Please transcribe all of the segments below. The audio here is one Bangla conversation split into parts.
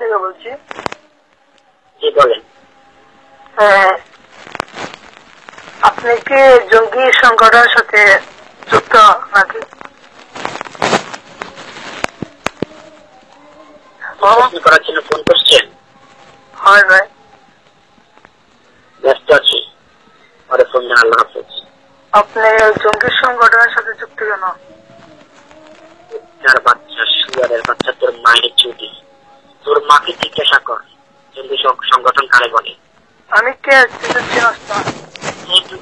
থেকে বলছি। জি বলেন। আপনি কি জঙ্গি সংগঠনের সাথে যুক্ত নাকি? করার জন্য ফোন করছেন? হয় ভাই। ব্যস্ত আছি, পরে ফোন দেন। আল্লাহ হাফেজ। আপনি জঙ্গি সংগঠনের সাথে যুক্ত কেন? তার বাচ্চা, শুয়ারের বাচ্চা, তোর মায়ের চুরি। তোর মাকে জিজ্ঞাসা কর জঙ্গি সংগঠন কারে বলে। আমি কে চিনস না।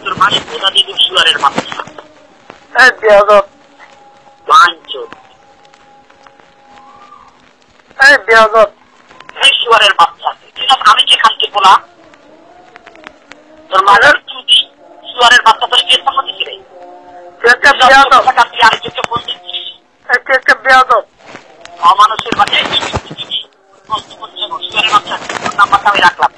তোর মায়ের কোথা দিয়ে শুয়ারের বাচ্চা। বেয়াদব। বাঞ্চোদ। বেয়াদব। শুয়ারের বাচ্চা। আমি কে খানকে বলা? তোর মায়ের চুরি, শুয়ারের বাচ্চা। তোর কে সম্মতি ছিল? একটা বেয়াদব। তুই আরেকজনকে ফোন দিচ্ছিস। একটা বেয়াদব। অমানুষের বাচ্চা। শুয়ারের বাচ্চা নাম্বারটা আমি রাখলাম।